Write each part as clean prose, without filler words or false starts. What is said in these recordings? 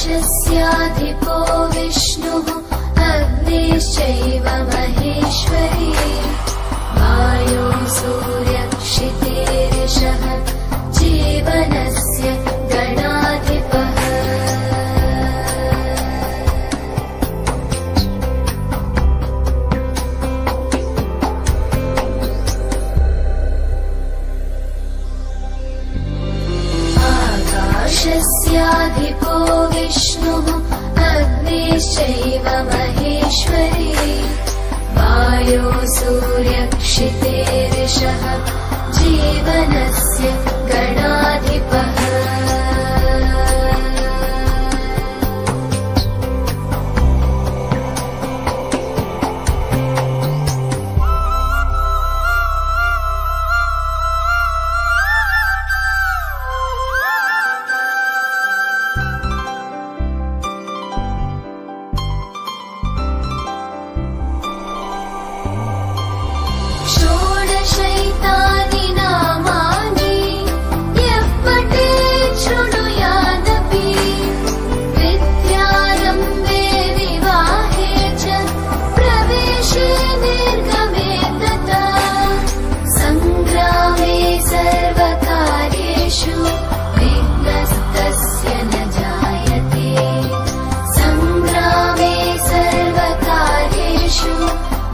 आकाशस्याधिपो विष्णुः अग्निश्चैव महेश्वरी वायो सूर्यक्षितेरिषः जीवनस्य गणाधिपः। आकाशस्याधिपो विष्णुः अग्निश्चैव महेश्वरी वायो सूर्यक्षितेरिषः जीवनस्य गणाधिपः। षोडशैतानि नामानि यः पठेत् शृणुयादपि विद्यारम्भे विवाहे च प्रवेशे निर्गमे तथा सङ्ग्रामे सर्वकार्येषु विघ्नस्तस्य न जायते सङ्ग्रामे सर्वकार्येषु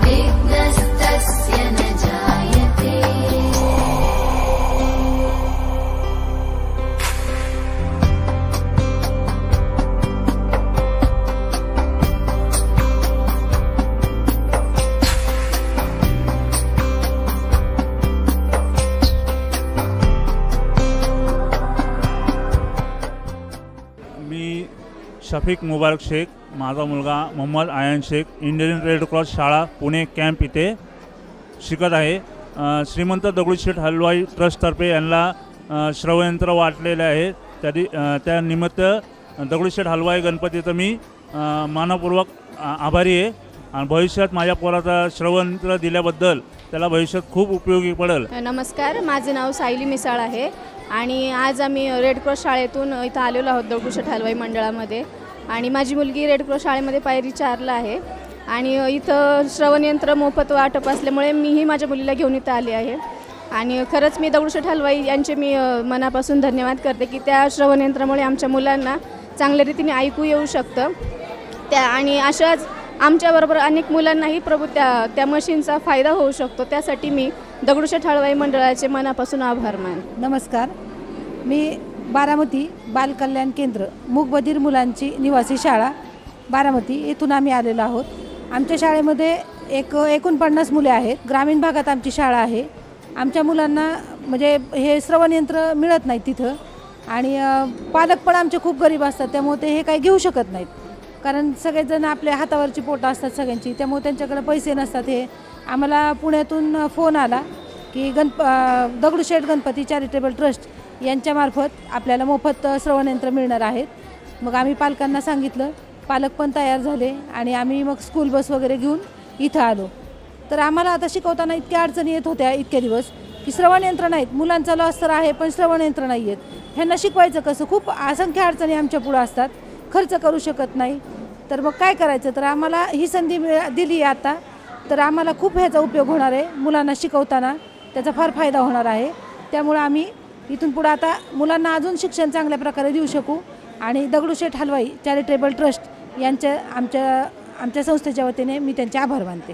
विघ्नस्तस्य न जायते। मी शफीक मुबारक शेख, माझा मुलगा Mohammad Ayan Shaikh Indian red cross शाळा पुणे कॅम्प इथे शिकत आहे। श्रीमंत दगडूशेठ हलवाई ट्रस्टतर्फे यांना श्रवणयंत्र वाटलेले आहे। त्या निमित्त दगडूशेठ हलवाई गणपतीचं मी मानपूर्वक आभारी आहे आणि भविष्यात माझ्या पोराचा श्रवणयंत्र दिल्याबद्दल त्याला भविष्यात खूप उपयोगी पडेल। नमस्कार, माझे नाव सायली मिसाळ आहे आणि आज आम्ही रेड क्रॉस शाळेतून इथं आलेलो आहोत दगडूशेठ हलवाई मंडळामध्ये आणि माझी मुलगी रेड क्रॉस शाळेमध्ये पायरी 4ला आहे आणि इथं श्रवणयंत्र मोफत वाटप असल्यामुळे मीही माझ्या मुलीला घेऊन इथं आले आहे आणि खरंच मी दगडूशेठ हलवाई यांचे मी मनापासून धन्यवाद करते की त्या श्रवणयंत्रामुळे आमच्या मुलांना चांगल्या रीतीने ऐकू येऊ शकतं त्या आणि अशाच आमच्याबरोबर अनेक मुलांनाही प्रभू त्या मशीनचा फायदा होऊ शकतो। त्यासाठी मी दगडूशेठ हलवाई मंडळाचे मनापासून आभार मानते। नमस्कार, मी बारामती बालकल्याण केंद्र मूकबधीर मुलांची निवासी शाळा बारामती येथून आम्ही आलेलो आहोत। आमच्या शाळेमध्ये एकूण 50 मुले आहेत। ग्रामीण भागात आमची शाळा आहे। आमच्या मुलांना म्हणजे हे श्रवणयंत्र मिळत नाही तिथं आणि पालक पण आमचे खूप गरीब असतात त्यामुळे ते हे काही घेऊ शकत नाहीत कारण सगळेजण आपल्या हातावरची पोटं असतात सगळ्यांची त्यामुळे त्यांच्याकडे पैसे नसतात। हे आम्हाला पुण्यातून फोन आला की दगडूशेठ गणपती चॅरिटेबल ट्रस्ट यांच्यामार्फत आपल्याला मोफत श्रवणयंत्र मिळणार आहेत। मग आम्ही पालकांना सांगितलं, पालक पण तयार झाले आणि आम्ही मग स्कूल बस वगैरे घेऊन इथं आलो। तर आम्हाला आता शिकवताना इतक्या अडचणी येत होत्या इतके दिवस की श्रवणयंत्र नाहीत, मुलांचा लॉस तर आहे पण श्रवणयंत्र नाही आहेत, ह्यांना शिकवायचं कसं, खूप असंख्य अडचणी आमच्या पुढं असतात, खर्च करू शकत नाही। तर मग काय करायचं, तर आम्हाला ही संधी दिली आता तर आम्हाला खूप ह्याचा उपयोग होणार आहे, मुलांना शिकवताना त्याचा फार फायदा होणार आहे। त्यामुळे आम्ही इथून पुढे आता मुलांना अजून शिक्षण चांगल्या प्रकारे देऊ शकू आणि दगडूशेठ हलवाई चॅरिटेबल ट्रस्ट यांच्या आमच्या संस्थेच्या वतीने मी त्यांचे आभार मानते।